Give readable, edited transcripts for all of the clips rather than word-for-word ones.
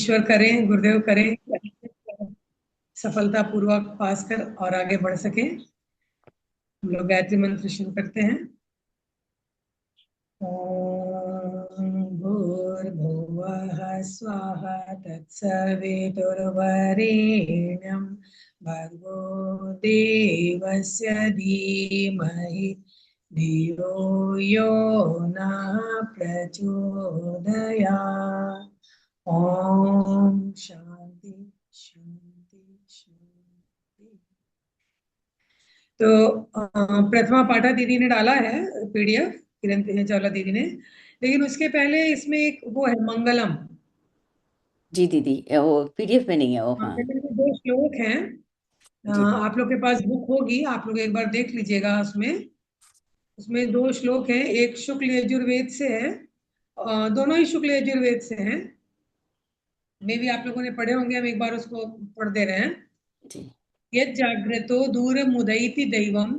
ईश्वर करें, गुरुदेव करें, सफलता पूर्वक पास कर और आगे बढ़ सके। हम लोग गायत्री मंत्र शुरू करते हैं। ओम भूर्भुवः स्वाहा तत्सवितुर्वरेण्यं भर्गो देवस्य धीमहि धियो यो नः प्रचोदयात्। ओम शांति शांति शांति। तो प्रथमा पाठा दीदी ने डाला है पीडीएफ, किरण चावला दीदी ने, लेकिन उसके पहले इसमें एक वो है मंगलम। जी दीदी, वो पीडीएफ में नहीं है वो। हाँ मंगलम के 2 श्लोक हैं। जी आप लोग के पास बुक होगी, आप लोग एक बार देख लीजिएगा। उसमें उसमें 2 श्लोक हैं, एक शुक्ल यजुर्वेद से है, दोनों ही शुक्ल यजुर्वेद से हैं। मे भी आप लोगों ने पढ़े होंगे, हम एक बार उसको पढ़ दे रहे हैं। जी यज्जाग्रतो दूरमुदैति दैवं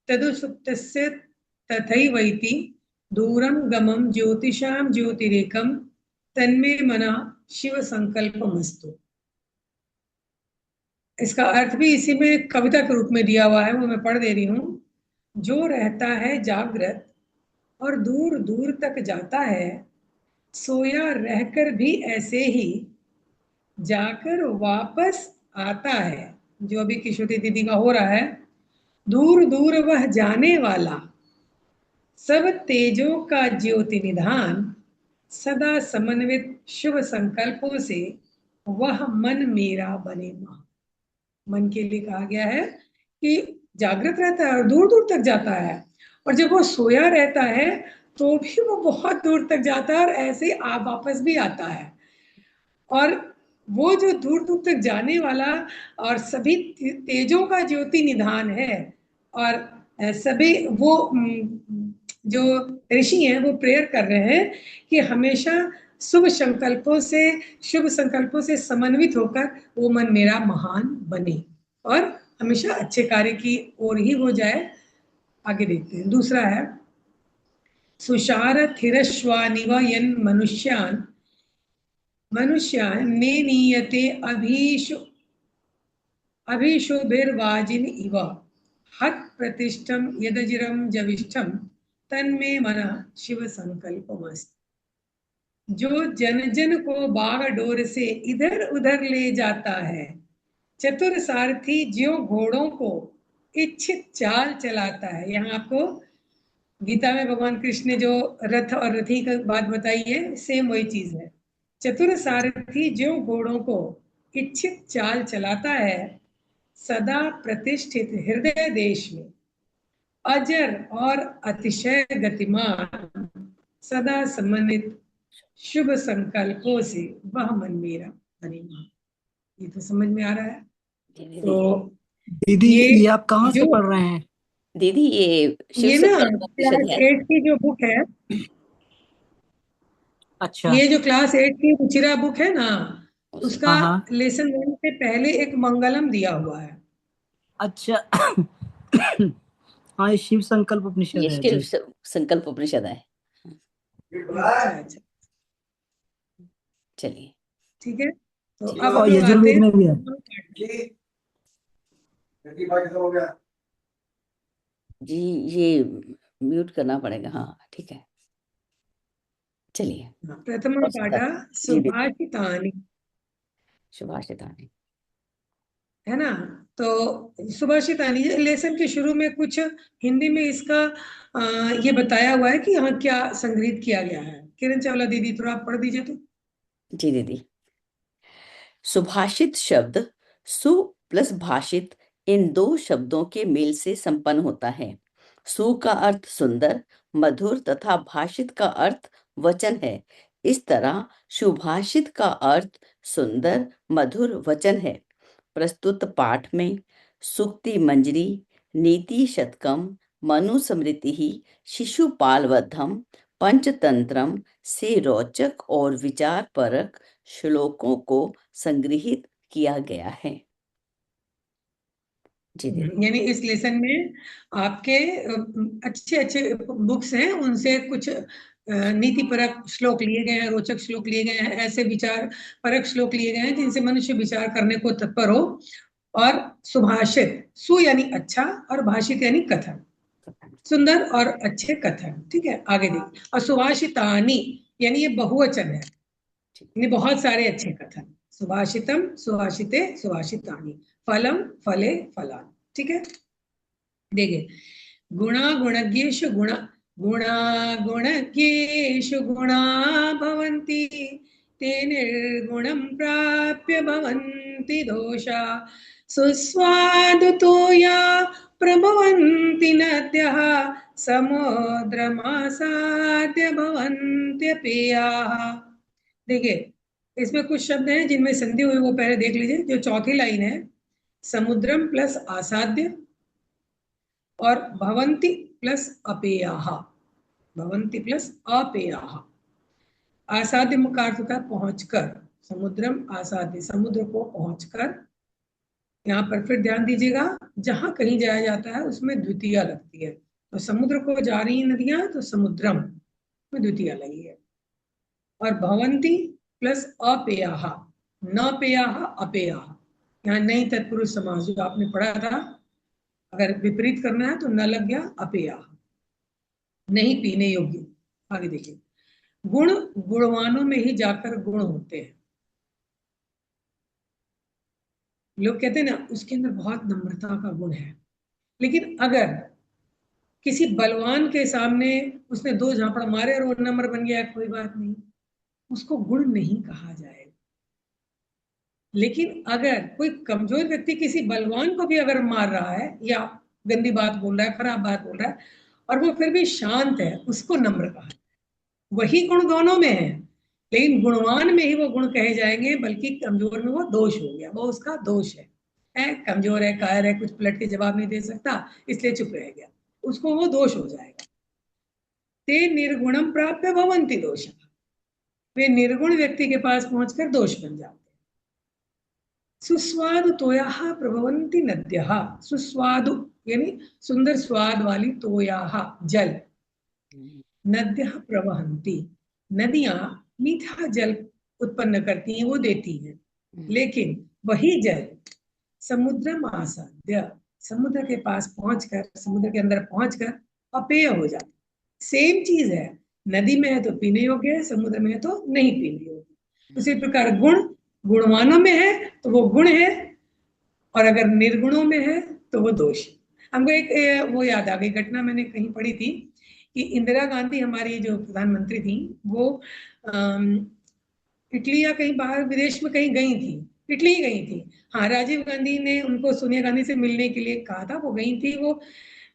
तदुसुप्तस्य तथैवैति दूरं गमं ज्योतिषां ज्योतिरेकं तन्मे मनः शिव संकल्पमस्तु। इसका अर्थ भी इसी में कविता के रूप में दिया हुआ है, वो मैं पढ़ दे रही हूँ। जो रहता है जागृत और दूर दूर तक जाता है, सोया रहकर भी ऐसे ही जाकर वापस आता है। जो अभी किशोरी दीदी का हो रहा है, दूर दूर वह जाने वाला, सब तेजों का ज्योति निधान, सदा समन्वित शुभ संकल्पों से वह मन मेरा बने महा। मन के लिए कहा गया है कि जागृत रहता है और दूर दूर तक जाता है, और जब वो सोया रहता है तो भी वो बहुत दूर तक जाता है और ऐसे आप वापस भी आता है। और वो जो दूर दूर तक जाने वाला और सभी तेजों का ज्योति निधान है, और सभी वो जो ऋषि हैं वो प्रेयर कर रहे हैं कि हमेशा शुभ संकल्पों से समन्वित होकर वो मन मेरा महान बने और हमेशा अच्छे कार्य की ओर ही हो जाए। आगे देखते हैं। दूसरा है सुशार थिरश्वानिव यन मनुष्यान ने नीयते अभिशुभिर्वाजिन इव हत प्रतिष्ठम यदजिरम जविष्ठम तन्मे मन शिव संकल्पमस्त। जो जन जन को बाग डोर से इधर उधर ले जाता है, चतुर सारथी ज्यों घोड़ों को इच्छित चाल चलाता है। यहाँ आपको गीता में भगवान कृष्ण ने जो रथ और रथी का बात बताई है, सेम वही चीज है। चतुर सारथी ज्यों घोड़ों को इच्छित चाल चलाता है, सदा प्रतिष्ठित हृदय देश में अजर और अतिशय गतिमान, सदा समन्वित शुभ संकल्पों से वह मन मेरा बने महा। ये तो समझ में आ रहा है। जी दीदी। तो दीदी ये ये आप कहाँ से जो पढ़ रहे हैं? दीदी ये शिव ये ना संकल्प परिषद क्लास है। 8 की जो बुक है, अच्छा। ये जो क्लास 8 की रुचिरा बुक है ना, उसे उसका हाँ हाँ। लेसन 1 से पहले एक मंगलम दिया हुआ है। अच्छा। हाँ, ये शिव संकल्प उपनिषद ये है शिव जी। संकल्प उपनिषद है। अच्छा अच्छा, चलिए। ठीक है। तो ठीक। अब हम और लोग आते यजुर्वेद हैं में भी है। जी ये म्यूट करना पड़ेगा। हाँ ठीक है, चलिए। प्रथम और पाठ जी दीदी, सुभाषितानि, सुभाषितानी। है ना। तो सुभाषितानि लेसन के शुरू में कुछ हिंदी में इसका ये बताया हुआ है कि यहाँ क्या संग्रहित किया गया है। किरण चावला दीदी थोड़ा आप पढ़ दीजिए तो। जी दीदी। सुभाषित शब्द सु प्लस भाषित, इन दो शब्दों के मेल से संपन्न होता है। सु का अर्थ सुंदर, मधुर तथा भाषित का अर्थ वचन है। इस तरह सुभाषित का अर्थ सुंदर मधुर वचन है। प्रस्तुत पाठ में सूक्ति मंजरी, नीति शतकम, मनुस्मृति, शिशुपालवधम, पंचतंत्रम से रोचक और विचार परक श्लोकों को संग्रहित किया गया है। जी दीदी। यानी इस लेसन में आपके अच्छे अच्छे बुक्स हैं, उनसे कुछ नीति परक श्लोक लिए गए हैं, रोचक श्लोक लिए गए हैं, ऐसे विचार परक श्लोक लिए गए हैं जिनसे मनुष्य विचार करने को तत्पर हो। और सुभाषित, सु यानी अच्छा और भाषित यानी कथन, सुंदर और अच्छे कथन। ठीक है, आगे देखिए। और सुभाषितानी यानी ये बहुवचन है, यानी बहुत सारे अच्छे कथन। सुभाषितम, सुभाषिते, सुभाषितानी। फलम, फले, फलानि। ठीक है, देखिए। गुणा गुणज्ञेषु गुणा, गुणा गुणज्ञेषु गुणा भवन्ति, ते निर्गुणं प्राप्य भवन्ति दोषा। सुस्वादुतो या प्रभवन्ति नद्यः, समुद्रमासाद्य भवन्त्यपेयाः। देखिए, इसमें कुछ शब्द हैं जिनमें संधि हुई, वो पहले देख लीजिए। जो चौथी लाइन है, समुद्रम प्लस आसाद्य और भवंती प्लस अपेयाः, भवंती प्लस अपेयाः। आसाद्य का अर्थ होता है पहुंचकर, समुद्रम आसाद्य, समुद्र को पहुंचकर। यहाँ पर फिर ध्यान दीजिएगा, जहां कहीं जाया जाता है उसमें द्वितीय लगती है। तो समुद्र को जा रही है नदियां तो समुद्रम में द्वितीय लगी है। और भवंती प्लस अपेयाः, न पेयाः अपेयाः। यहाँ नहीं तत्पुरुष समास जो आपने पढ़ा था, अगर विपरीत करना है तो न लग गया अपेयाः, नहीं पीने योग्य। आगे देखिए। गुण गुणवानों में ही जाकर गुण होते हैं। लोग कहते हैं ना, उसके अंदर बहुत नम्रता का गुण है, लेकिन अगर किसी बलवान के सामने उसने दो झापड़ मारे और वो नम्र बन गया, कोई बात नहीं, उसको गुण नहीं कहा जाएगा। लेकिन अगर कोई कमजोर व्यक्ति किसी बलवान को भी अगर मार रहा है या गंदी बात बोल रहा है, खराब बात बोल रहा है, और वो फिर भी शांत है, उसको नम्र कहा। वही गुण दोनों में है, लेकिन गुणवान में ही वो गुण कहे जाएंगे, बल्कि कमजोर में वो दोष हो गया, वो उसका दोष है कमजोर है, कायर है, कुछ पलट के जवाब नहीं दे सकता, इसलिए चुप रह गया, उसको वो दोष हो जाएगा। ते निर्गुणम प्राप्य भवन्ति दोषा, वे निर्गुण व्यक्ति के पास पहुंचकर दोष बन जाते हैं। सुस्वादु तोयाः प्रभवन्ति नद्यः, सुस्वादु यानी सुंदर स्वाद वाली, तोयाः जल, नद्यः प्रवहन्ति, नदियां मीठा जल उत्पन्न करती हैं, वो देती हैं, लेकिन वही जल समुद्रम आसाद्य, समुद्र के पास पहुंचकर, समुद्र के अंदर पहुंचकर अपेय हो जाता। सेम चीज है, नदी में है तो पीने योग्य है, समुद्र में है तो नहीं पीने योग्य। उसी प्रकार गुण गुणवानों में है तो वो गुण है, और अगर निर्गुणों में है तो वो दोष। हमको एक वो याद आ गई घटना, मैंने कहीं पढ़ी थी कि इंदिरा गांधी हमारी जो प्रधानमंत्री थी, वो इटली या कहीं बाहर विदेश में कहीं गई थी, इटली गई थी। हाँ, राजीव गांधी ने उनको सोनिया गांधी से मिलने के लिए कहा था, वो गई थी वो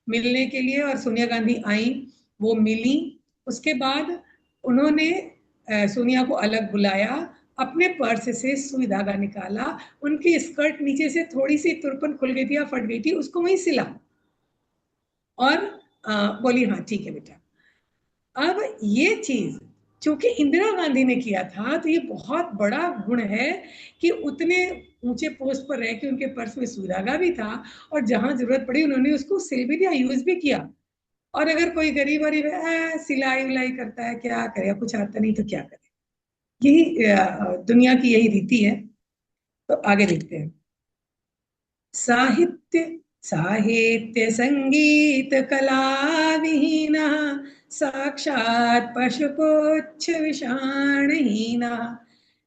मिलने के लिए, और सोनिया गांधी आई, वो मिली। उसके बाद उन्होंने सोनिया को अलग बुलाया, अपने पर्स से सुई धागा निकाला, उनकी स्कर्ट नीचे से थोड़ी सी तुरपन खुल गई थी या फट गई थी, उसको वहीं सिला और बोली हाँ ठीक है बेटा। अब ये चीज चूंकि इंदिरा गांधी ने किया था, तो ये बहुत बड़ा गुण है कि उतने ऊंचे पोस्ट पर रह के उनके पर्स में सुई धागा भी था, और जहां जरूरत पड़ी उन्होंने उसको सिल भी दिया, यूज भी किया। और अगर कोई गरीब गरीब सिलाई उलाई करता है, क्या करेगा, कुछ आता नहीं तो क्या करे, यही दुनिया की यही रीति है। तो आगे देखते हैं। साहित्य साहित्य संगीत कला विहीना, साक्षात् पशुपुच्छ विषाणहीना,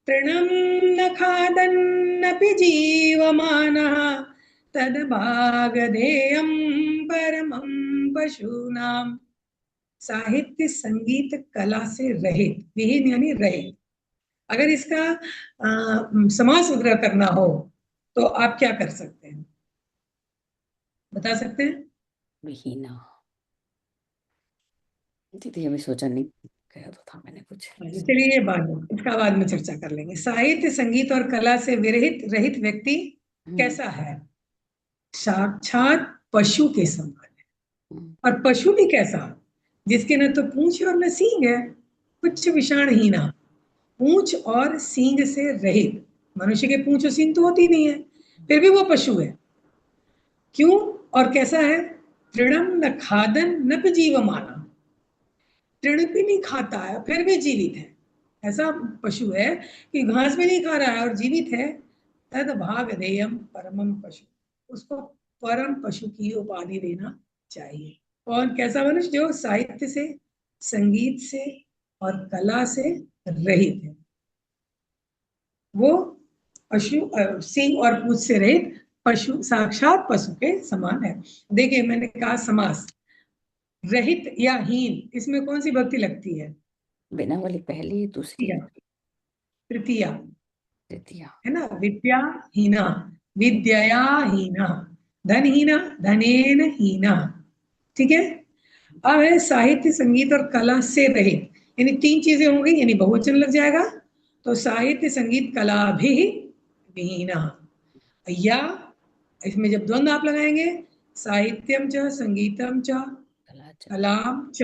तृणं न खादन्नपि जीवमानः, तद्भागधेयं परमं पशूनाम। साहित्य संगीत कला से रहित, विहीन यानी रहित। अगर इसका समास विग्रह करना हो तो आप क्या कर सकते हैं, बता सकते हैं? विहीना, दीदी हमें सोचा नहीं, कहा तो था मैंने कुछ। चलिए ये बाद में, इसका बाद में चर्चा कर लेंगे। साहित्य संगीत और कला से विरहित रहित व्यक्ति कैसा है? साक्षात पशु के समान है। और पशु भी कैसा? जिसके न तो पूंछ और न सींग है, कुछ विषाणहीना, पूंछ और सींग से रहित। मनुष्य के पूंछ और सींग तो होती नहीं है, फिर भी वो पशु है। क्यों और कैसा है? तृणम न खादन न जीवमाना, तृण भी नहीं खाता है फिर भी जीवित है, ऐसा पशु है कि घास भी नहीं खा रहा है और जीवित है, तद भागधेयम परमम पशु, उसको परम पशु की उपाधि देना चाहिए। और कैसा मनुष्य? जो साहित्य से, संगीत से और कला से रहित है, वो पशु सिंह और पूंछ से रहित पशु, साक्षात पशु के समान है। देखिए मैंने कहा समास, रहित या हीन, इसमें कौन सी भक्ति लगती है? बिना वाली पहली, दूसरी, तृतीया, तृतीया। है ना? विद्याहीना, विद्यया हीना, धनहीना, धनेन हीना। ठीक है। अब है साहित्य, संगीत और कला से रहित, यानी तीन चीजें होंगी, यानी बहुवचन लग जाएगा। तो साहित्य, संगीत, कला भी विहीना, या इसमें जब द्वंद्व आप लगाएंगे, साहित्यम च संगीतम च कलाम च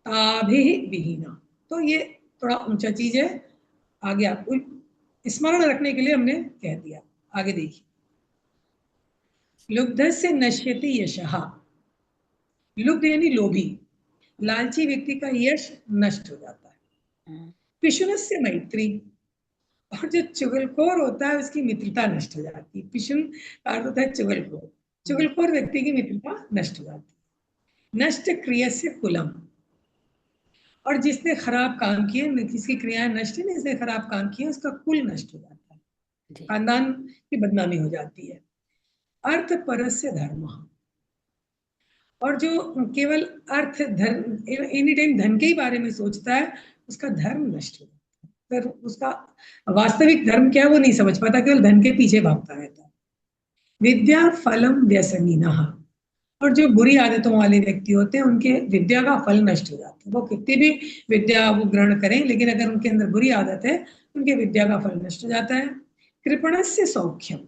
ताभि विहीना, तो ये थोड़ा ऊंचा चीज है, आगे आपको स्मरण रखने के लिए हमने कह दिया। आगे देखिए, लुब्धस्य नश्यति यशः, लुब्ध यानी लोभी, लालची व्यक्ति का यश नष्ट हो जाता है। पिशुनस्य मैत्री, और जो चुगलखोर होता है उसकी मित्रता नष्ट हो जाती है। पिशुन का अर्थ होता है चुगलखोर, चुगलखोर व्यक्ति की मित्रता नष्ट हो जाती है। नष्ट क्रियस्य कुलम, और जिसने खराब काम किए, जिसकी क्रियाएं नष्ट है, जिसने खराब काम किया, उसका कुल नष्ट हो जाता है, खानदान की बदनामी हो जाती है। अर्थ परस्य धर्म, और जो केवल अर्थ धर्म, एनी टाइम धन के ही बारे में सोचता है, उसका धर्म नष्ट हो जाता है, फिर उसका वास्तविक धर्म क्या है वो नहीं समझ पाता, केवल धन के पीछे भागता रहता है। विद्या फलम व्यसनीनः, और जो बुरी आदतों वाले व्यक्ति होते हैं, उनके विद्या का फल नष्ट हो जाता है। वो कितनी भी विद्या वो ग्रहण करें, लेकिन अगर उनके अंदर बुरी आदत है, उनके विद्या का फल नष्ट हो जाता है। कृपणस्य सौख्यम,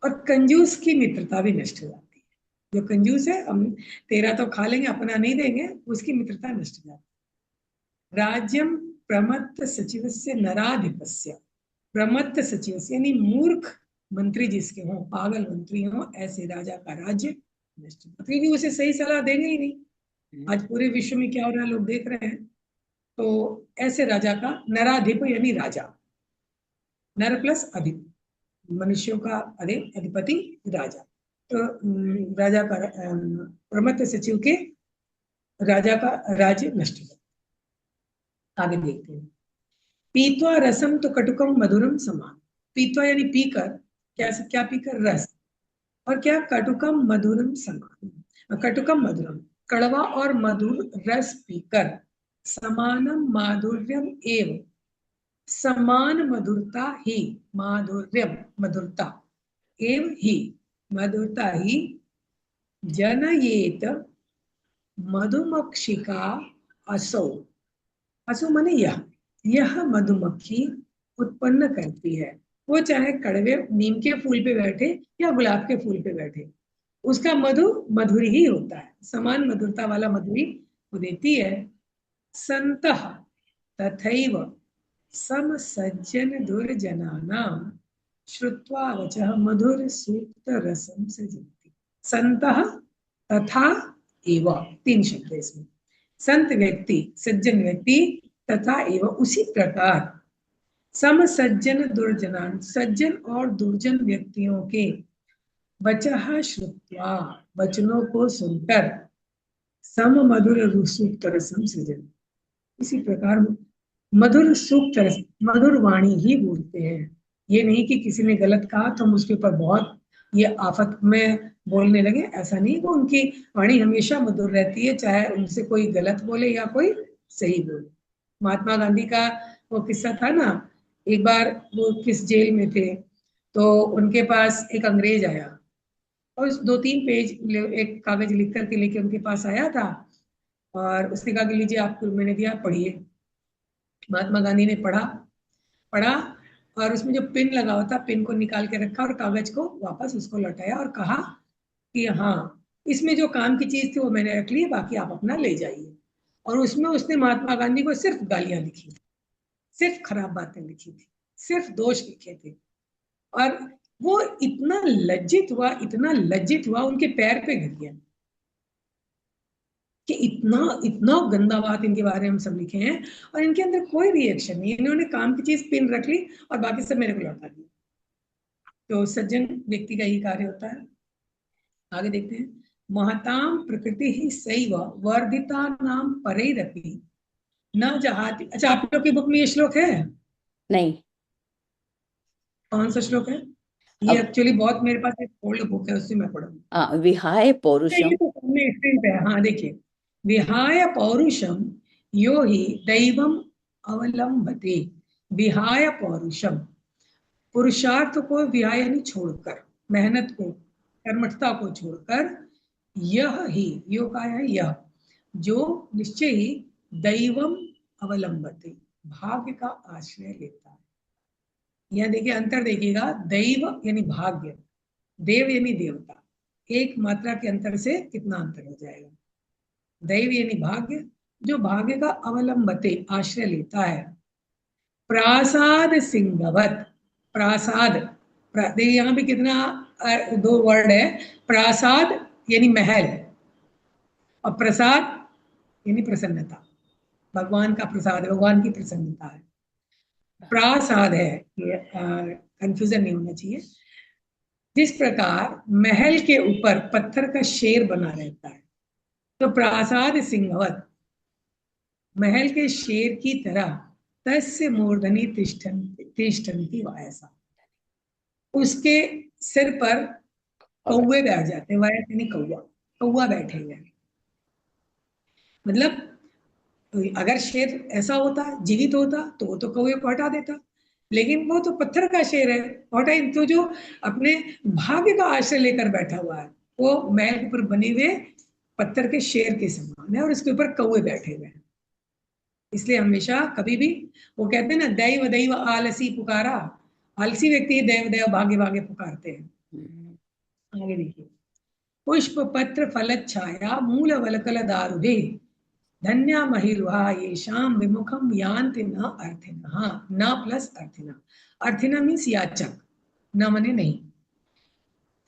और कंजूस की मित्रता भी नष्ट हो जाती है। जो कंजूस है, हम तेरा तो खा लेंगे, अपना नहीं देंगे, उसकी मित्रता नष्ट हो जाती है। राज्यम प्रमत्त सचिवस्य नराधिपस्य, प्रमत्त सचिव यानी मूर्ख मंत्री जिसके हों, पागल मंत्री हों, ऐसे राजा का राज्य नष्ट, क्योंकि उसे सही सलाह देंगे ही नहीं। आज पूरे विश्व में क्या हो रहा है लोग देख रहे हैं। तो ऐसे राजा का, नराधिप यानी राजा, नर प्लस अधिप, मनुष्यों का अधिपति राजा, तो राजा का प्रमत्त सचिव के राजा का राज्य नष्ट हो जाता। आगे देखते हैं, पीत्वा रसम तो कटुकम मधुरम समान, पीत्वा यानी पीकर, क्या क्या पीकर? रस, और क्या? कटुकम मधुरम समान, कटुकम मधुरम, कड़वा और मधुर रस पीकर, समानम माधुर्यम एव, समान मधुरता ही, माधुर्यम मधुरता, एव ही मधुरता ही, जनयेत मधुमक्षिका असौ, असौ माने यह मधुमक्खी उत्पन्न करती है। वो चाहे कड़वे नीम के फूल पे बैठे या गुलाब के फूल पे बैठे, उसका मधु मधुर ही होता है, समान मधुरता वाला मधु ही वो देती है। संतः तथैव सम सज्जन दुर्जनानां श्रुत्वा वचः मधुर सूक्त रसम सजन्ति। संतः तथा एव, तीन शब्द इसमें, संत व्यक्ति, सज्जन व्यक्ति, तथा एवं उसी प्रकार, सम सज्जन दुर्जनान, सज्जन और दुर्जन व्यक्तियों के, वचः श्रुत्वा, वचनों को सुनकर, सम मधुर सूक्त रसम सृजन, इसी प्रकार मधुर सूक्त रस, मधुर वाणी ही बोलते हैं। ये नहीं कि किसी ने गलत कहा तो हम उसके ऊपर बहुत ये आफत में बोलने लगे, ऐसा नहीं। वो उनकी वाणी हमेशा मधुर रहती है, चाहे उनसे कोई गलत बोले या कोई सही बोले। महात्मा गांधी का वो किस्सा था ना, एक बार वो किस जेल में थे, तो उनके पास एक अंग्रेज आया और 2-3 पेज एक कागज लिख करके लेके उनके पास आया था, और उसने कहा कि लीजिए आपको मैंने दिया, पढ़िए। महात्मा गांधी ने पढ़ा पढ़ा और उसमें जो पिन लगा हुआ था, पिन को निकाल के रखा और कागज को वापस उसको लौटाया और कहा कि हाँ, इसमें जो काम की चीज थी वो मैंने रख ली, बाकी आप अपना ले जाइए। और उसमें उसने महात्मा गांधी को सिर्फ गालियां लिखी, सिर्फ खराब बातें लिखी थी, सिर्फ दोष लिखे थे। और वो इतना लज्जित हुआ, इतना लज्जित हुआ, उनके पैर पे गिर गया। कि इतना इतना गंदा बात इनके बारे में हम सब लिखे हैं और इनके अंदर कोई रिएक्शन नहीं, इन्होंने काम की चीज पिन रख ली और बाकी सब मेरे को लौटा दी। तो सज्जन व्यक्ति का ही कार्य होता है। आगे देखते हैं। महताम प्रकृति ही सैव वर्धिता नाम परैरपि न जहाति। अच्छा, आप लोग की बुक में ये श्लोक है? नहीं। कौन सा श्लोक है ये? अब एक्चुअली बहुत मेरे पास एक ओल्ड बुक है, उससे मैं पढ़ूंगा। विहाय ये पौरुषम। तो सामने स्क्रीन पे है, हाँ देखिए। विहाय पौरुषम यो ही दैवम अवलंबते। विहाय पौरुषम, पुरुषार्थ को विहाय यानी छोड़कर, मेहनत को, कर्मठता को छोड़कर, यह ही, यो का है यह, जो निश्चय ही दैवम अवलंबते, भाग्य का आश्रय लेता है। यह देखिए अंतर देखिएगा, दैव यानी भाग्य, देव यानी देवता, एक मात्रा के अंतर से कितना अंतर हो जाएगा। दैव यानी भाग्य, जो भाग्य का अवलंबते आश्रय लेता है। प्रासाद सिंहवत, प्रासाद, देखिए यहाँ भी कितना दो वर्ड है। प्रासाद यानी महल और प्रसाद यानी प्रसन्नता, भगवान का प्रसाद है, भगवान की प्रसन्नता है। प्रासाद है, ये कंफ्यूजन नहीं होना चाहिए। जिस प्रकार महल के ऊपर पत्थर का शेर बना रहता है, तो प्रासाद सिंहवत, महल के शेर की तरह, तस्य मूर्धनि तिष्ठन्ति वायसा, उसके सिर पर कौवे बैठ जाते हैं। वायस यानी कौवा, कौवा बैठे हुए। मतलब अगर शेर ऐसा होता, जीवित होता, तो वो तो कौवे को हटा देता, लेकिन वो तो पत्थर का शेर है, हटा। तो जो अपने भाग्य का आश्रय लेकर बैठा हुआ है, वो महल के ऊपर बने हुए पत्थर के शेर के समान है और उसके ऊपर कौवे बैठे हुए हैं। इसलिए हमेशा कभी भी वो कहते हैं ना, दैव दैव आलसी पुकारा, आलसी व्यक्ति दैव दैव भाग्य भाग्य पुकारते हैं। आगे देखिए। पुष्प पत्र फल छाया मूल वलकल दारुभे धन्या महिरुहा येषाम विमुखम यान्ति न अर्थिनः। न प्लस अर्थिना, अर्थिना मीन्स याचक, न मने नहीं।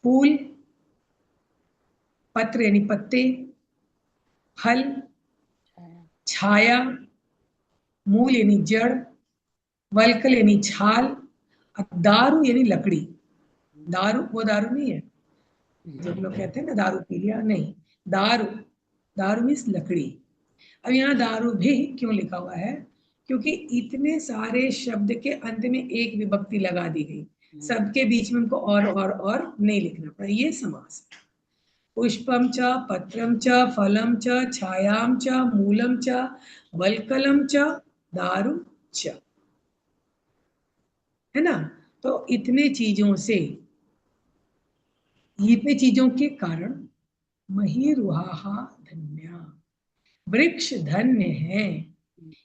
फूल, पत्र यानी पत्ते, फल, छाया, मूल यानी जड़, वल्कल यानी छाल, दारू यानी लकड़ी। दारू वो दारू नहीं है जो लोग कहते हैं ना दारू पी लिया, नहीं। दारू, दारू मीन्स लकड़ी। अब यहाँ दारू भी क्यों लिखा हुआ है? क्योंकि इतने सारे शब्द के अंत में एक विभक्ति लगा दी गई, सबके बीच में हमको और नहीं लिखना पड़ा, ये समास है। पुष्पम च पत्रम च फलम च छायाम च मूलम च वल्कलम च दारू च, है ना। तो इतने चीजों से, इतने चीजों के कारण महिरुहा धन्या, वृक्ष धन्य है,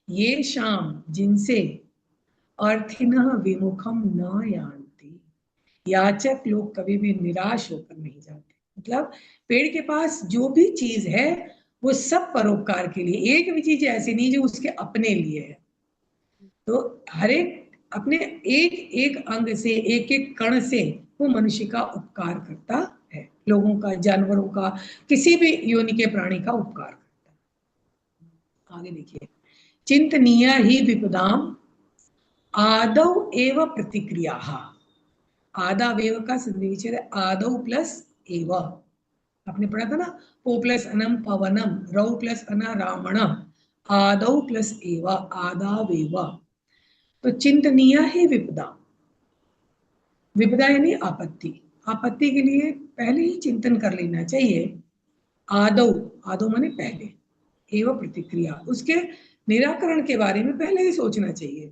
ये शाम जिनसे अर्थिनः विमुखम न यान्ति, याचक लोग कभी भी निराश होकर नहीं जाते। मतलब पेड़ के पास जो भी चीज है वो सब परोपकार के लिए, एक भी चीज ऐसी नहीं जो उसके अपने लिए है। तो हर एक अपने एक एक अंग से, एक एक कण से वो मनुष्य का उपकार करता है, लोगों का, जानवरों का, किसी भी योनि के प्राणी का उपकार करता है। आगे देखिए। चिंतनीय ही विपदाम आदौ एव प्रतिक्रिया। आदावेव का संधि विच्छेद है, आदौ प्लस एव। आपने पढ़ा था ना, पो प्लस अनम पवनम, रौ प्लस अना रावणम, आदौ प्लस एव आदावेव। तो चिंतनीय ही विपदा, विपदा यानी आपत्ति, आपत्ति के लिए पहले ही चिंतन कर लेना चाहिए। आदौ, आदौ माने पहले, एवं प्रतिक्रिया, उसके निराकरण के बारे में पहले ही सोचना चाहिए।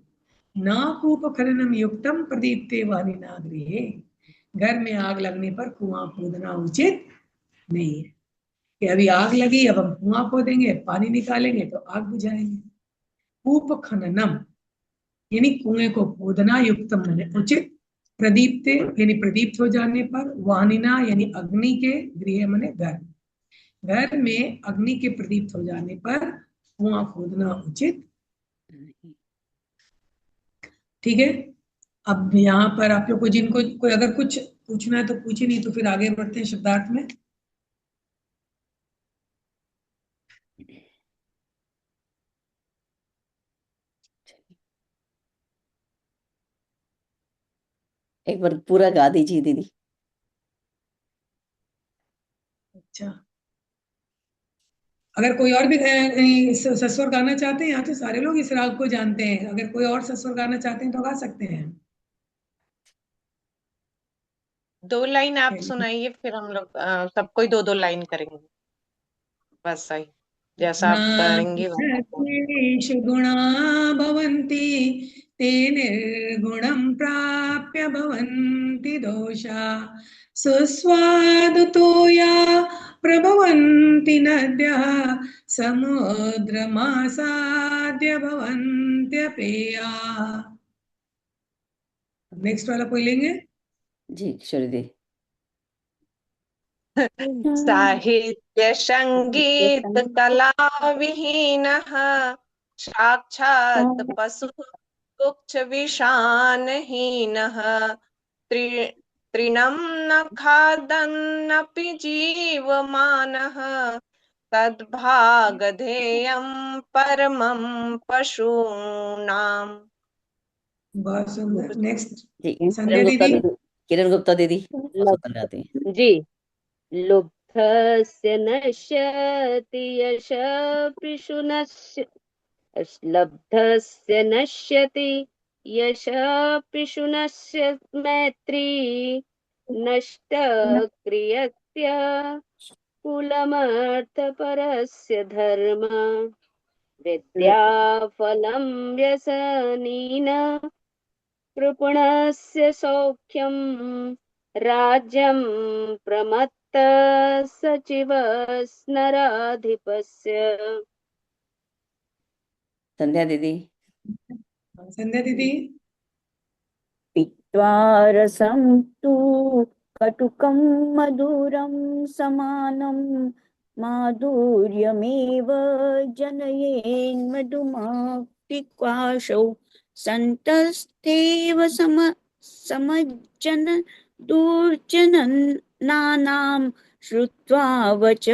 ना कूप खननम युक्तम प्रदीप्ते वानिना गृहे, घर में आग लगने पर कुआं खोदना उचित नहीं है कि अभी आग लगी, अब हम कुआं खोदेंगे, पानी निकालेंगे तो आग बुझाएंगे। कूप खननम यानी कुएं को खोदना, युक्तम माने उचित, प्रदीप्ते यानी प्रदीप्त हो जाने पर, वानिना यानी अग्नि के, गृह माने घर, घर में अग्नि के प्रदीप्त हो जाने पर कुआं खोदना उचित। ठीक है। अब यहाँ पर आप लोग को जिनको कोई अगर कुछ पूछना है तो पूछे, नहीं तो फिर आगे बढ़ते हैं शब्दार्थ में। एक बार पूरा गा दीजिए दीदी। अच्छा, अगर कोई और भी सस्वर गाना चाहते हैं, यहाँ तो सारे लोग इस राग को जानते हैं, अगर कोई और सस्वर गाना चाहते हैं तो गा सकते हैं। 2 लाइन आप चलिए। सुनाइए, फिर हम लोग सबको ही 2-2 लाइन करेंगे, बस सही जैसा आप करेंगे वैसा। नास्तेषु गुणा भवन्ति ते निर्गुणं प्राप्य भवन्ति दोषा सुस्वादुतो या प्रभवन्ति नद्यः समुद्रमासाद्य भवन्त्यपेयाः। नेक्स्ट वाला कोई लेंगे? जी किशोरी दी। साहित्य संगीत कला विहीनः साक्षात् पशु कुक्ष विषानहीनः तृणं न खादन्नपि जीवमानः तद्भागधेयं परमं पशूनाम्। बहुत सुंदर। नेक्स्ट जी संध्या किरण गुप्ता दीदी। दीदी। किरण गुप्ता दीदी बहुत लब- सुंदर गाती हैं। जी। लुब्धस्य नश्यति यशपृशुनस्य लब्धस्य नश्यति यशपृशुनस्य मैत्री नष्टक्रियस्य कुलमर्थपरस्य धर्म विद्याफलं व्यसनेन कृपणस्य सौख्यं राज्यं प्रमत्त सचिवस्नराधिपस्य। संध्या दीदी। संध्या दीदी। पीत्वा रसं तु कटुकं मधुरं समानं माधुर्यमेव जनयेन्मधुमाप्तिकाशौ सन्तस्तेव समज्जन दुर्जनानां श्रुत्वा वच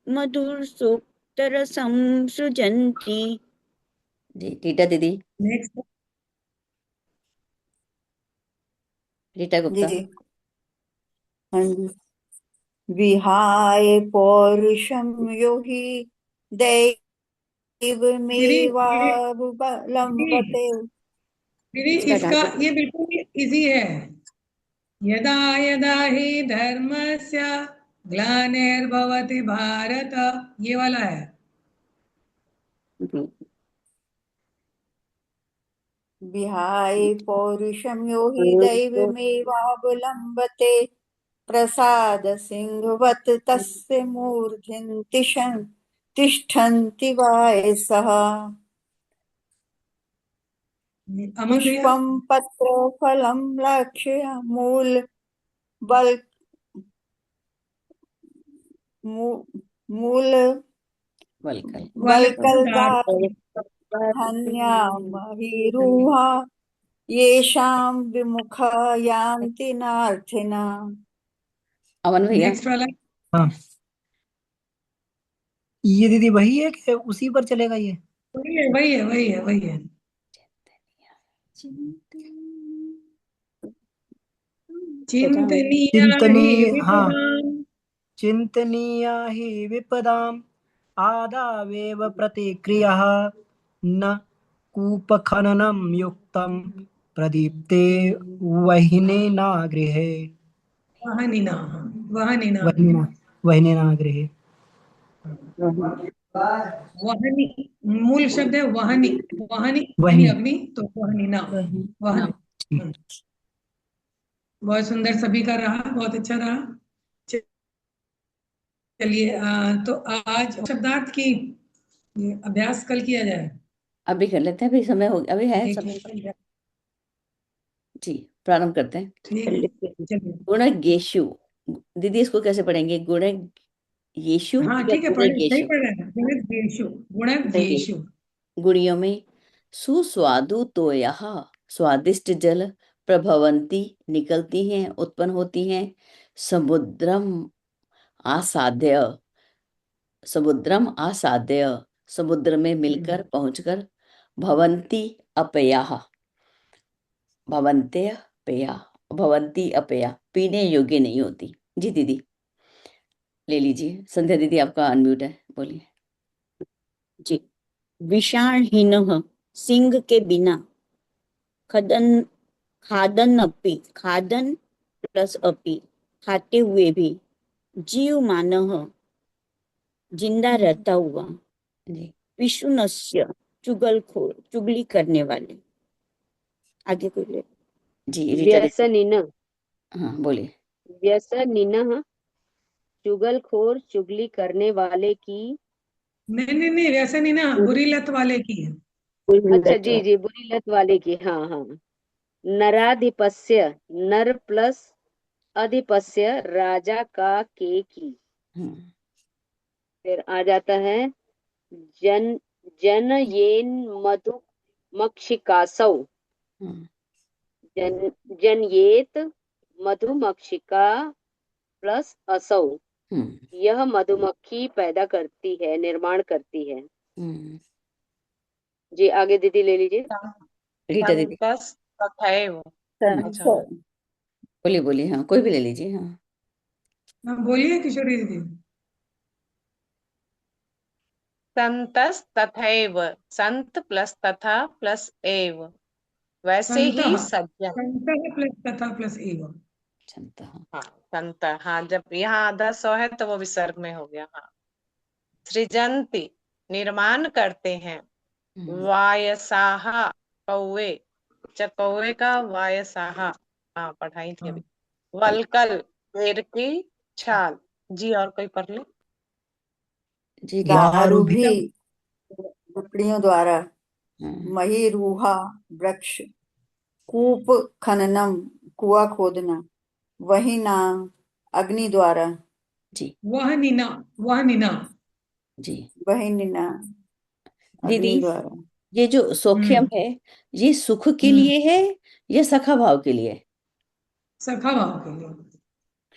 मधुरसूक्तरसं सृजन्ति। जी रीटा दीदी। नेक्स्ट। रीटा जी गुप्ता। जी हाँ जी। विहाय पौरुषं यो हि दीदी दीदी दीदी दैवमेवानुलम्बते। दीदी, इसका इसका डाल ये बिल्कुल इजी है। यदा यदा हि धर्मस्य ग्लानिर्भवति भारत, ये वाला है। दो। विहाय पौरुषं यो हि दैवमेवावलम्बते प्रसाद सिंहवत् तस्य मूर्ध्नि तिष्ठन्ति वायसः। अमन भैया। पुष्पं पत्रफलं लक्ष्य मूल बल मूल वलकल। वल्कलदार वालकदार। धन्यामहिरुहा येषां विमुखा यान्ति नार्थिना। अमन भैया। नेक्स्ट वाला। हाँ, ये दीदी वही है कि उसी पर चलेगा ये? वही है वही है वही है वही है। चिंतनीया हि चिंतनीय, हाँ, विपदाम। चिंतनीया हि विपदाम आदावेव प्रतिक्रियः न कूपखननं युक्तं प्रदीप्ते वह्निनागृहे। वहनिना। वहनिना। वह्निना वह्निनागृहे। वहनी मूल शब्द है वहनी। वहनी यानी वह्नि। अग्नि, तो वहनिना। ना। वहन। हम्म। बहुत सुंदर सभी का रहा, बहुत अच्छा रहा। चलिए, तो आज शब्दार्थ की अभ्यास कल किया जाए। अभी कर लेते हैं, अभी समय हो गया, अभी है ठीक समय। है। जी प्रारंभ करते हैं। ठीक है, चलिए। गुणगेशु। दीदी इसको कैसे पढ़ेंगे? गुणगेशु हाँ या ठीक है, पढ़े, सही गुणगेशु? पढ़ रहे हैं। गुणज्येषु। गुणज्येषु। गुणियों में सुस्वादु तो यहाँ स्वादिष्ट जल प्रभवंती निकलती हैं, उत्पन्न होती हैं। समुद्रम आसाद्य। समुद्रम आसाद्य समुद्र में मिलकर पहुंचकर। भवंती अपयाः भवन्त्य पेया, भवंती अपेया, पीने योग्य नहीं होती। जी दीदी ले लीजिए। संध्या दीदी आपका अनम्यूट है, बोलिए। जी। विषाणहीनः, सिंह के बिना। खदन खादन अपि, खादन प्लस अपि, खाते हुए भी। जीवमानः, जिंदा रहता हुआ। जी विषुनस्य, चुगलखोर, चुगली करने वाले। आगे कोई ले। जी रीटा दीदी। व्यसनिन, हाँ बोलिए। व्यसनिनः, चुगलखोर, चुगली करने वाले की। नहीं नहीं नहीं, वैसे नहीं ना, बुरी लत वाले की है। अच्छा जी जी, बुरी लत वाले की, हाँ हाँ। नराधिपस्य, नर प्लस अधिपस्य, राजा का के की। हम्म, फिर आ जाता है जन जन येन मधु मक्षिकासौ, हम्म, जन जनयेत मधुमक्षिका प्लस असौ। हम्म, यह मधुमक्खी पैदा करती है, निर्माण करती है। हम्म। जी आगे दीदी ले लीजिए। रीटा दीदी। संतस तथैव। अच्छा, बोलिए बोलिए, हाँ कोई भी ले लीजिए। हाँ हाँ बोलिए किशोरी दीदी। संतस तथैव, संत प्लस तथा प्लस एव, वैसे संतः, ही सज्जन। संतः प्लस तथा प्लस एव। क्षमता। हाँ हाँ संत, हाँ जब यहाँ आधा सौ है तो वो विसर्ग में हो गया। हाँ, सृजन्ति, निर्माण करते हैं। हम्म, वायसाहा, कौवे, कौवे का वायसाहा, हाँ पढ़ाई थी हाँ अभी। वलकल, पेड़ की छाल। जी और कोई पढ़ ले। जी दारूभी, लकड़ियों द्वारा। हाँ महीरुहा, वृक्ष। कूप खननम, कुआं खोदना। वहीना, अग्नि द्वारा। जी वह नीना, वह नीना। जी वहीना, दीदी, अग्नि द्वारा। ये जो सौख्यम हम्म है, ये सुख के हम्म। लिए है या सखा भाव के लिए? सखा भाव के लिए,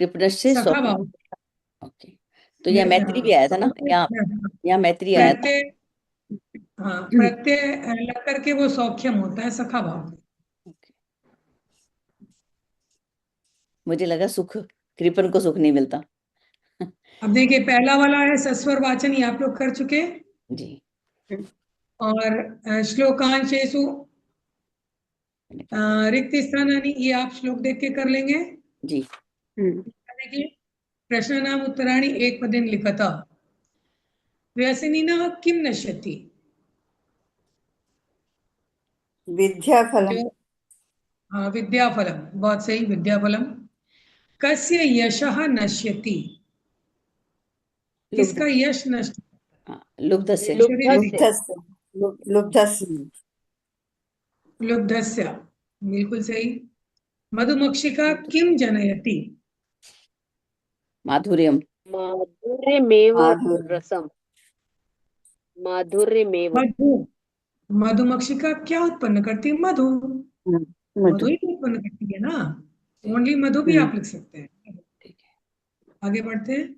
कृपणस्य सखा सौख्यम। भाव। ओके, तो यहाँ मैत्री भी आया था ना, यहाँ मैत्री आया था। प्रत्यय, हाँ प्रत्यय लग करके वो सौख्यम होता है सखा भाव में। ओके, मुझे लगा सुख, कृपन को सुख नहीं मिलता। अब देखिए पहला वाला है सस्वर वाचन, ये आप लोग कर चुके। जी और श्लोकांशेषु रिक्त स्थानानि, ये आप श्लोक देख के कर लेंगे। जी देखिए, प्रश्न नाम उत्तराणि एक पदेन लिखता। व्यसनिनः किम नश्यति, विद्याफलम। जो, हाँ विद्याफलम, बहुत सही, विद्याफलम। कस्य यशः नश्यति, लुब्ध। किसका यश नष्ट। हाँ, लुब्ध से। किशोरी दीदी। लुब्धस्य, लुब्धस्य। लुब्धस्य, बिल्कुल सही। मधुमक्षिका किम जनयति, माधुर्यम। माधुर्यमेव माधुर्य। रसम, माधुर्यमेव। मधु, मधुमक्षिका क्या उत्पन्न करती है, मधु। मधु मधु। ही तो उत्पन्न करती है ना, ओनली मधु भी आप लिख सकते हैं। ठीक है। आगे बढ़ते हैं।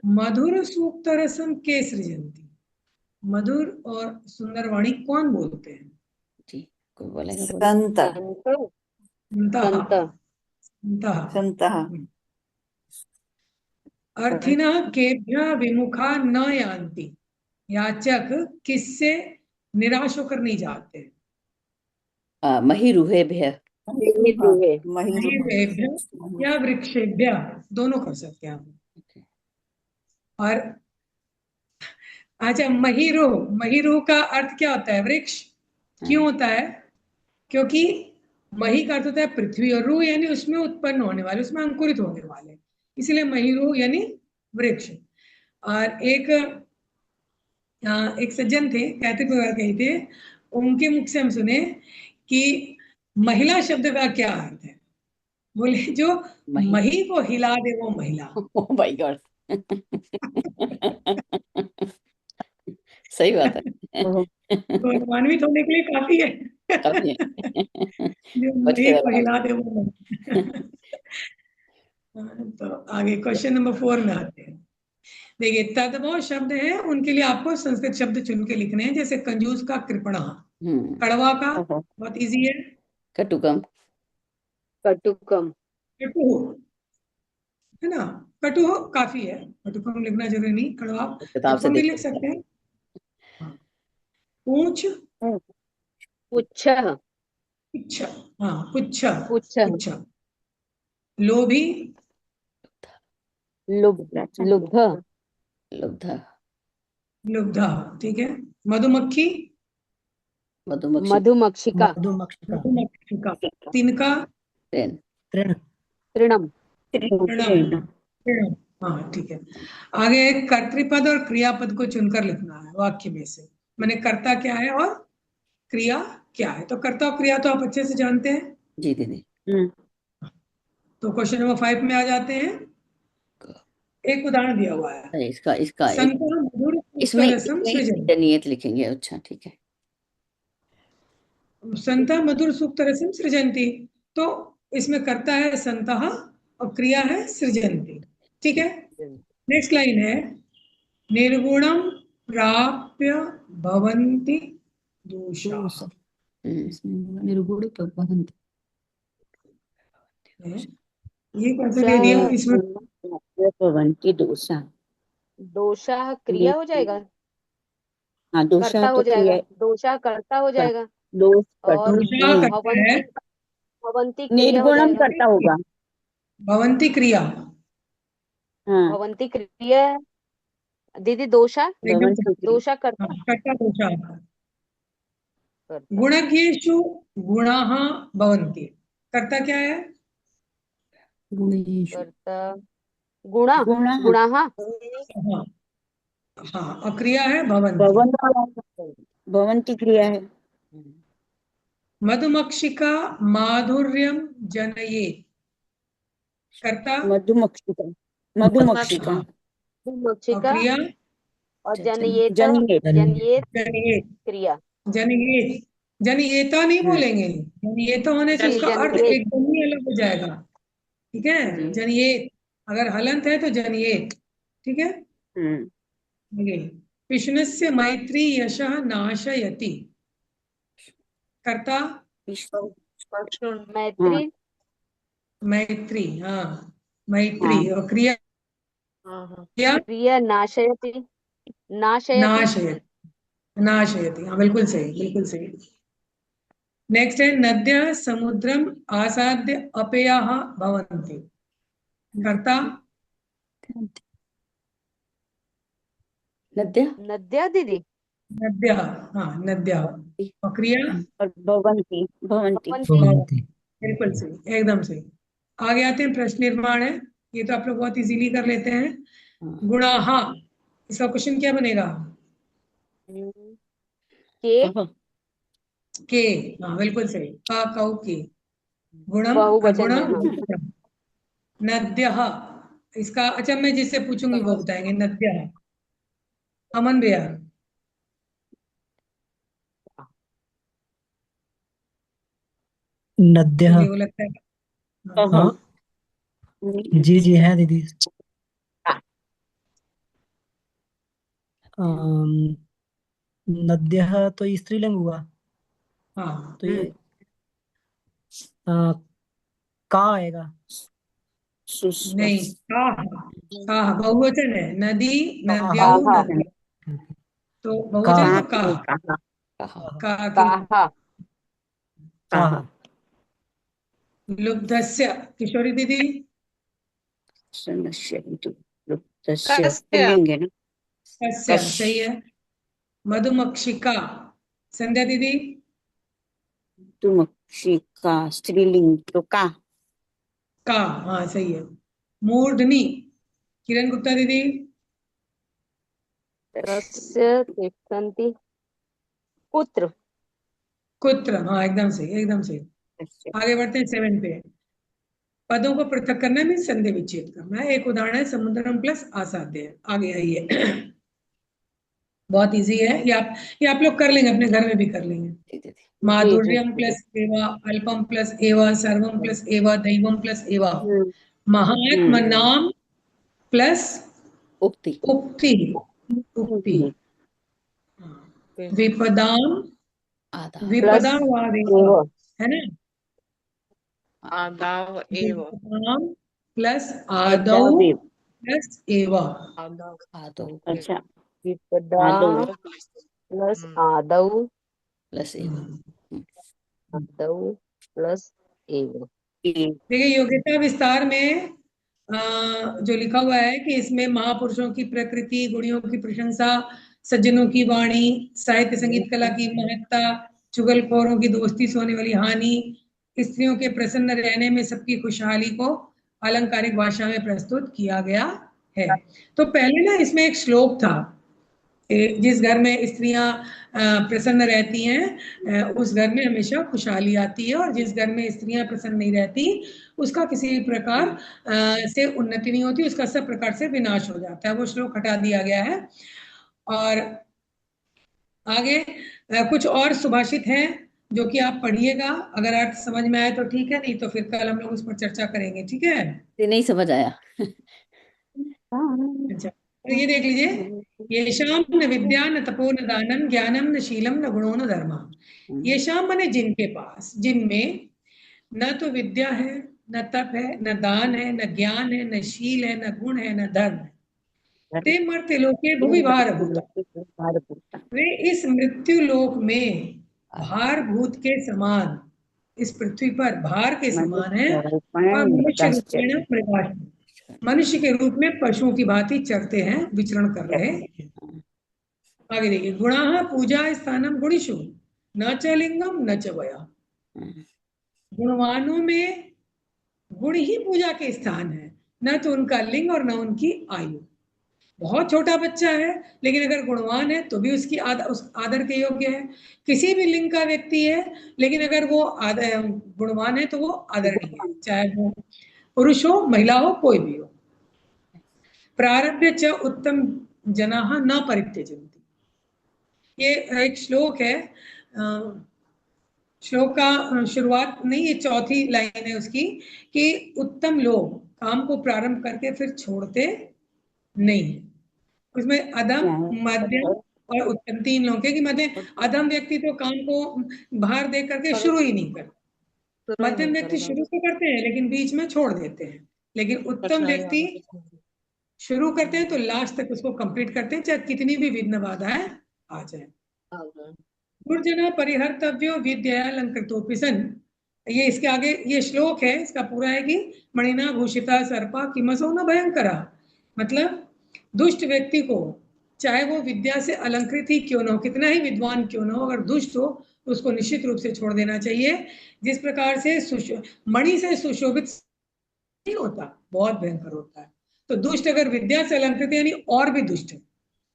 मधुर सूक्त रसम के सृजंती, मधुर और सुंदर वाणी कौन बोलते हैं। जी कोई बोलेगा, बोले। संत, संत, अंतः, संत। अंतः। संतः। अर्थिनः केभ्यः विमुखा न यान्ति, याचक किससे निराश होकर नहीं जाते। महिरुहेभ्य। हाँ, रूहे, महीरेभ्यः या वृक्षेभ्यः, दोनों कर सकते हैं आप। ओके, और अच्छा, महीरो, महीरो का अर्थ क्या होता है, वृक्ष। हाँ, क्यों होता है, क्योंकि मही का अर्थ होता है पृथ्वी, और रू यानी उसमें उत्पन्न होने वाले, उसमें अंकुरित होने वाले, इसलिए महीरो यानी वृक्ष। और एक सज्जन थे, कहते हुए कहे थे, उनके मुख से हम सुने कि महिला शब्द का क्या अर्थ है। बोले जो मही। मही को हिला दे वो महिला। Oh my God. सही बात है। तो मानवित होने के लिए काफी है। काफी है। जो बच के मही को रहना। हिला दे वो महिला। तो आगे क्वेश्चन नंबर 4 में आते हैं। देखिए, तद्भव शब्द है, उनके लिए आपको संस्कृत शब्द चुन के लिखने हैं, जैसे कंजूस का कृपणा, कड़वा का ओहो, बहुत इजी है, कटुकम, कटुकम, कटु है ना, कटु काफी है, कटुकम लिखना जरूरी नहीं, कड़वा किताब से कटुकम भी देख लिख सकते हैं। हाँ। पूछ, पुच्छ, पुच्छ, हाँ पुच्छ, पुच्छ, पुच्छ, लोभी, लुब्ध, लुब्धा, लुब्धा, ठीक है, मधुमक्खी, मधुमक्षी, मधुमक्षिका, मधुमक्षिका, मधुमक्षिका, तिनका, तृण, तृण, तृणम, तृणम, तृणम, हाँ ठीक है। आगे कर्तृपद और क्रियापद को चुनकर लिखना है वाक्य में से, मैंने कर्ता क्या है और क्रिया क्या है। तो कर्ता और क्रिया तो आप अच्छे से जानते हैं, जी दीदी, तो क्वेश्चन नंबर 5 में आ जाते हैं। एक उदाहरण दिया हुआ है, इसका इसका एक संता मधुर इसमें रसम इसमें सृजन, नियत लिखेंगे, अच्छा ठीक है। संता मधुर सूक्त रसम सृजंती, तो इसमें कर्ता है संता और क्रिया है सृजंती, ठीक है। नेक्स्ट लाइन है, निर्गुणम प्राप्य भवन्ति दोषाः, निर्गुण भवन्ति, ये कैसे दे दिया इसमें, भवन्ति दोषा, दोषा क्रिया हो जाएगा, हाँ दोषा कर्ता तो हो जाएगा, क्रिया, दोषा कर्ता हो जाएगा, दोष और दोषा नहीं, करता है, भवंती, भवंती क्रिया हो निर्गुणम जाएगा, करता होगा, भवन्ति क्रिया, हाँ भवंती क्रिया, दीदी दोषा, एकदम भवन्ति सही। क्रिया, दोषा कर्ता, हाँ, कर्ता दोषा, कर्ता, गुणज्ञेषु गुणाः भवन्ति, कर्ता क्या है, गुणेषु, कर्ता, गुणा, गुणः, गुणाः, हाँ हाँ, और क्रिया है भवन्ति। भवन्ति क्रिया है, मधुमक्षिका माधुर्यम जनयेत्, कर्ता मधुमक्षिका, मधुमक्षिका, हाँ, और मक्षिका, क्रिया और जनयेत, जनियेत, जनयेत जनयेत्, क्रिया, जनयेत्, जनयेता नहीं बोलेंगे, जनयेता होने से जी उसका अर्थ जनयेत, एकदम ही अलग हो जाएगा, ठीक है, जनयेत, अगर हलंत है तो जनयेत, ठीक है। आगे, कृष्णस्य मैत्री यशः नाशयति, कर्ता मैत्री, मैत्री, हाँ मैत्री, और क्रिया क्रिया नाशयति, नाशयति, नाशयति, नाशयति, हाँ बिल्कुल सही, बिल्कुल सही। नेक्स्ट है, नद्यः समुद्रम आसाद्य अपेयाः भवन्ति, कर्ता नद्या, नद्या दीदी, नद्यः, हाँ नद्यः, और क्रिया और भवन्ति, भवन्ति, भवन्ति, भवन्ति, बिल्कुल सही, एकदम सही। आगे आते हैं, प्रश्न निर्माण है, ये तो आप लोग बहुत इजीली कर लेते हैं। गुणाः, इसका क्वेश्चन क्या बनेगा, के, हाँ बिल्कुल सही, का कौ के, गुणम बहुवचन में, गुणम, नद्यः, इसका अच्छा मैं जिससे पूछूंगी वो बताएंगे, नद्यः, अमन भैया, नद्यः, मुझे वो लगता है, हाँ जी जी है दीदी। नद्यः तो स्त्रीलिंग हुआ, हाँ तो ये का आएगा, नहीं, का बहुवचन है, नदी नद्यौ काहा, नद्य, तो का बहुवचन तो का, कहा, का काहा, काहा, लुब्धस्य, किशोरी दीदी, स्त्रीलिंग है ना, कस्य, सही है। मधुमक्षिका, संध्या दीदी, मधुमक्षिका, स्त्रीलिंग तो का, हाँ सही है। मूर्धनी, किरण गुप्ता दीदी, तस्य तिष्ठन्ति, पुत्र, कुत्र, हाँ एकदम सही, एकदम सही। आगे बढ़ते हैं 7 पे, पदों को पृथक करना में संधि विच्छेद करना है। एक उदाहरण है, समुद्रम प्लस आसाध्य है। आगे आइए, बहुत इजी है, ये आप लोग कर लेंगे, अपने घर में भी कर लेंगे। माधुर्यम प्लस एवा, अल्पम प्लस एवा, सर्वम प्लस एवा, दैवम प्लस एवा, महात्म नाम प्लस उक्ति। उक्ति, उक्ति। विपदाम, आधा। विपदा वादेव, एव है ना। आदाव एव, विपदाम प्लस आदौ आदावेव। प्लस एव। आदाव आदो अच्छा, विपदा आदो प्लस आदौ, प्लस एव। आदौ प्लस एव। देखिए योग्यता विस्तार में जो लिखा हुआ है कि इसमें महापुरुषों की प्रकृति, गुणियों की प्रशंसा, सज्जनों की वाणी, साहित्य संगीत कला की महत्ता, चुगलखोरों की दोस्ती से होने वाली हानि, स्त्रियों के प्रसन्न रहने में सबकी खुशहाली को अलंकारिक भाषा में प्रस्तुत किया गया है। तो पहले ना इसमें एक श्लोक था, जिस घर में स्त्रियां प्रसन्न रहती हैं उस घर में हमेशा खुशहाली आती है, और जिस घर में स्त्रियां प्रसन्न नहीं रहती उसका किसी भी प्रकार से उन्नति नहीं होती, उसका सब प्रकार से विनाश हो जाता है। वो श्लोक हटा दिया गया है। और आगे कुछ और सुभाषित हैं जो कि आप पढ़िएगा, अगर अर्थ समझ में आए तो ठीक है, नहीं तो फिर कल हम लोग उस पर चर्चा करेंगे, ठीक है। ये नहीं समझ आया। अच्छा, तो ये देख लीजिए, येषाम न विद्या न तपो न दानम ज्ञानम न शीलम न गुणो न धर्मा। येषाम माने जिनके पास, जिनमें न तो विद्या है, न तप है, न दान है, न ज्ञान है, न शील है, न गुण है, न धर्म है। ते मर्त्य लोके भुवि भारभूता। वे इस मृत्यु लोक में भारभूत के समान, इस पृथ्वी पर भार के समान है, और मनुष्य रूपेण मृगाश्च, मनुष्य के रूप में पशुओं की भांति चरते हैं, विचरण कर रहे हैं। आगे देखिए, गुणाः पूजा स्थानम गुणिषु न च लिंगम न च वया। गुणवानों में गुण ही पूजा के स्थान है, न तो उनका लिंग और न उनकी आयु। बहुत छोटा बच्चा है लेकिन अगर गुणवान है तो भी उसकी उस आदर के योग्य है। किसी भी लिंग का व्यक्ति है लेकिन अगर वो गुणवान है तो वो आदरणीय है, चाहे वो पुरुष हो, महिला हो, कोई भी हो। प्रारभ्य च उत्तम जनाः न परित्यजन्ति। ये एक श्लोक है, श्लोक का शुरुआत नहीं, ये चौथी लाइन है उसकी, कि उत्तम लोग काम को प्रारंभ करके फिर छोड़ते नहीं। उसमें अधम, मध्यम और उत्तम तीन लोग हैं, कि मध्यम अधम व्यक्ति तो काम को बाहर देख करके शुरू ही नहीं करते, मध्यम व्यक्ति शुरू तो करते हैं लेकिन बीच में छोड़ देते हैं, लेकिन उत्तम व्यक्ति शुरू करते हैं तो लास्ट तक उसको कंप्लीट करते हैं, चाहे कितनी भी विघ्न बाधाएं आ जाए। दुर्जना परिहर्तव्यो विद्या अलंकृतोपि सन्। ये इसके आगे ये श्लोक है, इसका पूरा है कि मणिना भूषिता सर्पा किमसो न भयंकरा। मतलब दुष्ट व्यक्ति को चाहे वो विद्या से अलंकृत ही क्यों न हो, कितना ही विद्वान क्यों न हो, अगर दुष्ट हो तो उसको निश्चित रूप से छोड़ देना चाहिए। जिस प्रकार से मणि से सुशोभित नहीं होता, बहुत भयंकर होता है। तो दुष्ट अगर विद्या से अलंकृत यानी और भी दुष्ट है,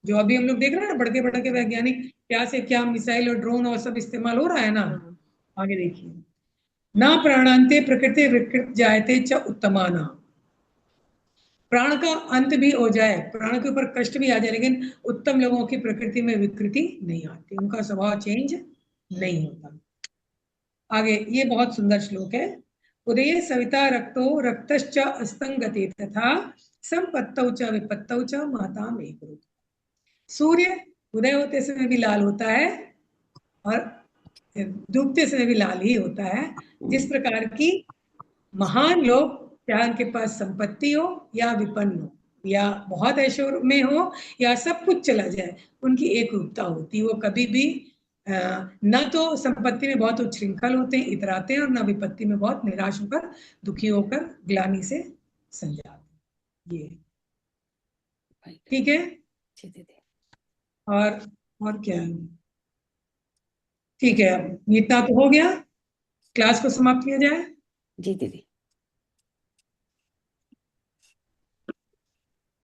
जो अभी हम लोग देख रहे हैं ना, बड़के बड़के वैज्ञानिक क्या से क्या मिसाइल और ड्रोन और सब इस्तेमाल हो रहा है ना। आगे देखिए, ना प्राणांते प्रकृति विकृत जायते च उत्तमाना। प्राण का अंत भी हो जाए, प्राण के ऊपर कष्ट भी आ जाए, लेकिन उत्तम लोगों की प्रकृति में विकृति नहीं आती, उनका स्वभाव चेंज नहीं होता। आगे ये बहुत सुंदर श्लोक है। उदये सविता रक्तो रक्तश्च अस्तंगते तथा संपत्तौ च विपत्तौ च महता में कुरु। सूर्य उदय होते समय भी लाल होता है और डूबते समय भी लाल ही होता है। जिस प्रकार की महान लोग, चाहे उनके पास संपत्ति हो या विपन्न हो, या बहुत ऐश्वर्य में हो या सब कुछ चला जाए, उनकी एक रूपता होती है। वो कभी भी न तो संपत्ति में बहुत उच्छृंखल होते हैं, इतराते हैं, और न विपत्ति में बहुत निराश होकर, दुखी होकर, ग्लानि से सल जाते हैं। ये ठीक है। और क्या है, ठीक है, अब इतना तो हो गया, क्लास को समाप्त किया जाए। जी दीदी।